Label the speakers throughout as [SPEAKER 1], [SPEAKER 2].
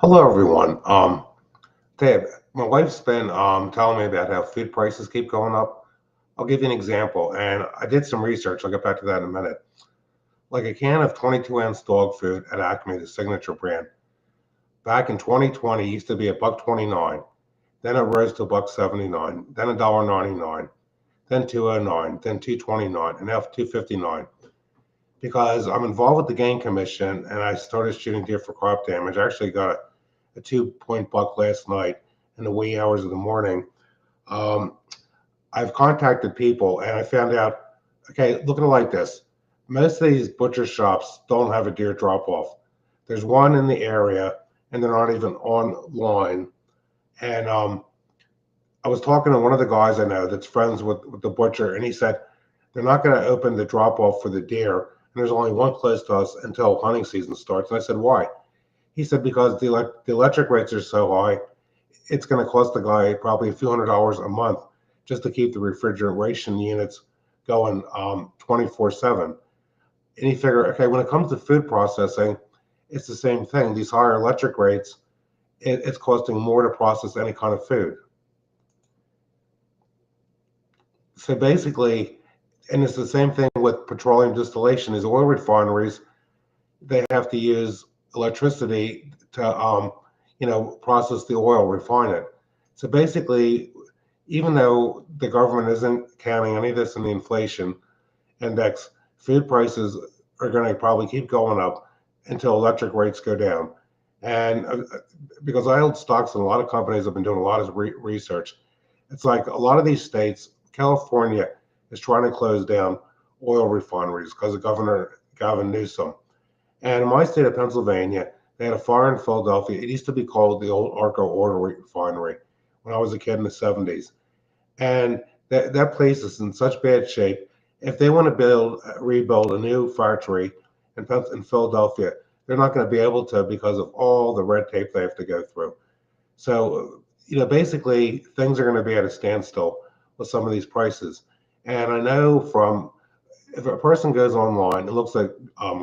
[SPEAKER 1] Hello, everyone. Dave, my wife's been telling me about how food prices keep going up. I'll give you an example, and I did some research. I'll get back to that in a minute. Like a can of 22-ounce dog food at Acme, the signature brand, back in 2020 used to be a buck 29. Then it rose to a buck 79. Then $1.99. Then 2.09. Then 2.29, and now 2.59. Because I'm involved with the game commission, and I started shooting deer for crop damage. I actually got a 2 point buck last night in the wee hours of the morning. Um, I've contacted people and I found out, okay, look at it like this. Most of these butcher shops don't have a deer drop off. There's one in the area and they're not even online. And I was talking to one of the guys I know that's friends with the butcher, and he said they're not going to open the drop off for the deer. And there's only one close to us until hunting season starts. And I said, why? He said, because the electric rates are so high, it's going to cost the guy probably a few $100s a month just to keep the refrigeration units going 24/7. And you figure, okay, when it comes to food processing, it's the same thing. These higher electric rates, it's costing more to process any kind of food. So basically, and it's the same thing with petroleum distillation. These oil refineries, they have to use electricity to, process the oil, refine it. So basically, even though the government isn't counting any of this in the inflation index, food prices are going to probably keep going up until electric rates go down. And because I hold stocks in a lot of companies, I've been doing a lot of research. It's like a lot of these states, California is trying to close down oil refineries because of Governor Gavin Newsom. And in my state of Pennsylvania, they had a fire in Philadelphia. It used to be called the old Arco Oil Refinery when I was a kid in the 70s. And that place is in such bad shape. If they want to rebuild a new factory in Philadelphia, they're not going to be able to because of all the red tape they have to go through. So, basically things are going to be at a standstill with some of these prices. And I know from if a person goes online, it looks like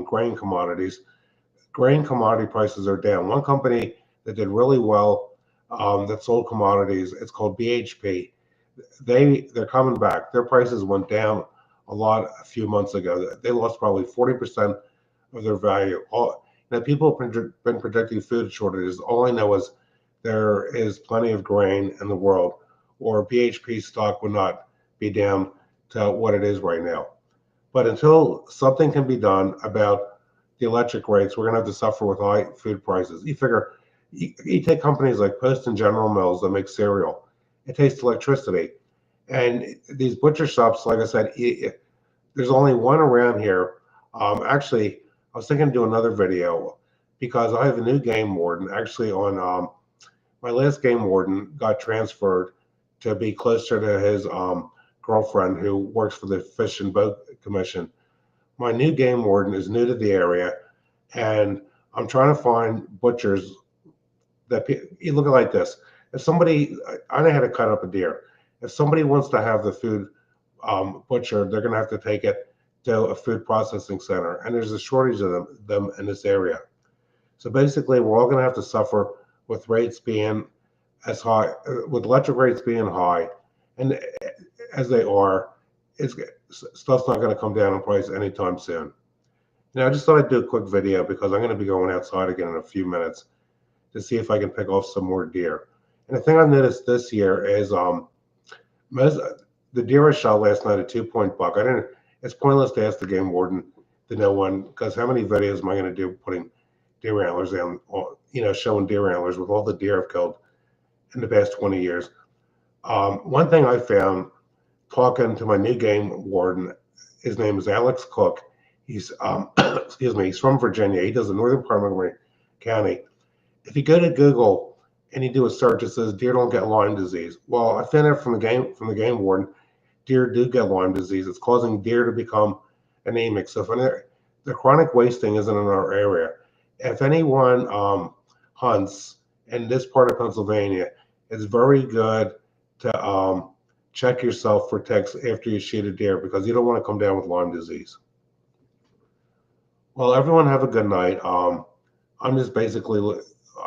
[SPEAKER 1] grain commodity prices are down. One company that did really well that sold commodities, it's called BHP. They're coming back. Their prices went down a lot a few months ago. They lost probably 40% of their value. People have been predicting food shortages. All I know is there is plenty of grain in the world, or BHP stock would not be down to what it is right now. But until something can be done about the electric rates, we're going to have to suffer with high food prices. You figure, you take companies like Post and General Mills that make cereal, it takes electricity. And these butcher shops, like I said, there's only one around here. Actually, I was thinking to do another video because I have a new game warden. Actually, on my last game warden got transferred to be closer to his girlfriend who works for the Fish and Boat Commission. My new game warden is new to the area, and I'm trying to find butchers that you look at like this. If somebody, I know how to cut up a deer. If somebody wants to have the food butchered, they're going to have to take it to a food processing center, and there's a shortage of them in this area. So basically, we're all going to have to suffer with rates being as high, with electric rates being high, and as they are, it's stuff's not going to come down in price anytime soon. I just thought I'd do a quick video because I'm going to be going outside again in a few minutes to see if I can pick off some more deer. And the thing I've noticed this year is most the deer I shot last night, a 2 point buck. I didn't. It's pointless to ask the game warden to know one because how many videos am I going to do putting deer antlers in? Showing deer antlers with all the deer I've killed in the past 20 years. One thing I found talking to my new game warden, his name is Alex Cook. He's excuse me, he's from Virginia. He does the northern part of Montgomery County. If you go to Google and you do a search, it says deer don't get Lyme disease. Well, I found out from the game warden, deer do get Lyme disease. It's causing deer to become anemic. So if the chronic wasting isn't in our area, if anyone hunts in this part of Pennsylvania, it's very good to check yourself for ticks after you shoot a deer because you don't want to come down with Lyme disease. Well, everyone have a good night. I'm just basically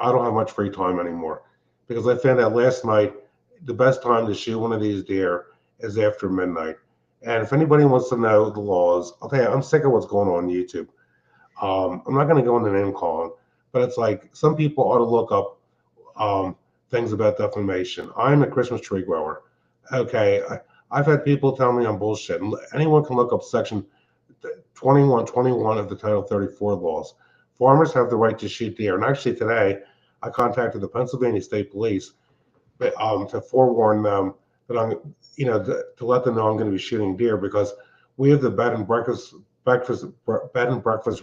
[SPEAKER 1] I don't have much free time anymore because I found out last night the best time to shoot one of these deer is after midnight. And if anybody wants to know the laws, I'll tell you, I'm sick of what's going on YouTube. I'm not going to go into name calling, but it's like some people ought to look up things about defamation. I'm a Christmas tree grower. Okay, I've had people tell me I'm bullshit. Anyone can look up section 2121 of the Title 34 laws. Farmers have the right to shoot deer. And actually today, I contacted the Pennsylvania State Police to forewarn them that I'm, to let them know I'm going to be shooting deer because we have the bed and breakfast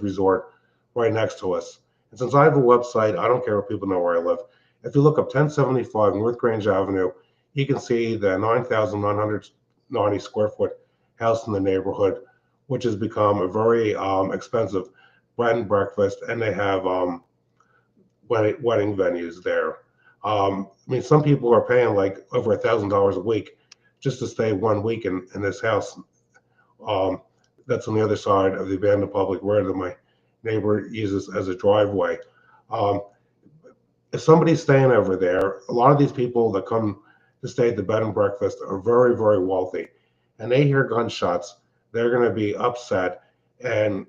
[SPEAKER 1] resort right next to us. And since I have a website, I don't care if people know where I live. If you look up 1075 North Grange Avenue, you can see the 9,990 square foot house in the neighborhood, which has become a very expensive bed and breakfast, and they have wedding venues there. I mean, some people are paying like over $1,000 a week just to stay 1 week in this house. That's on the other side of the abandoned public road that my neighbor uses as a driveway. Um, if somebody's staying over there, a lot of these people that come to stay at the bed and breakfast are very, very wealthy, and they hear gunshots, they're going to be upset. And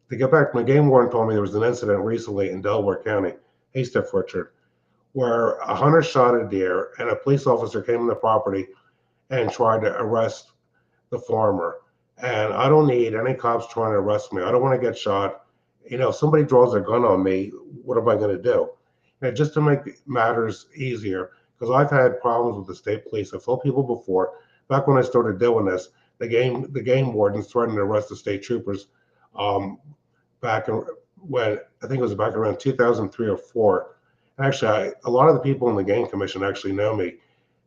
[SPEAKER 1] to get back, my game warden told me there was an incident recently in Delaware County, Haystack Richard, where a hunter shot a deer and a police officer came on the property and tried to arrest the farmer. And I don't need any cops trying to arrest me. I don't want to get shot. If somebody draws a gun on me, what am I going to do? And just to make matters easier, because I've had problems with the state police. I've told people before, back when I started doing this, the game wardens threatened to arrest the state troopers back when I think it was back around 2003 or 4. Actually, a lot of the people in the game commission actually know me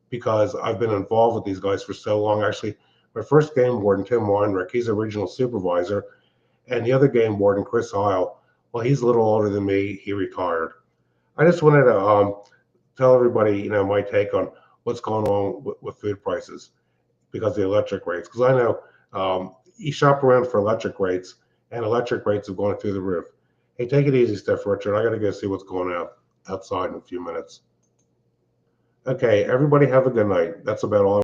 [SPEAKER 1] because I've been involved with these guys for so long. Actually, my first game warden, Tim Weinrich, he's a regional supervisor, and the other game warden, Chris Heil, well, he's a little older than me. He retired. I just wanted to tell everybody, my take on what's going on with food prices because of the electric rates. Because I know you shop around for electric rates, and electric rates have gone through the roof. Hey, take it easy, Steph Richard. I got to go see what's going on outside in a few minutes. Okay, everybody have a good night. That's about all.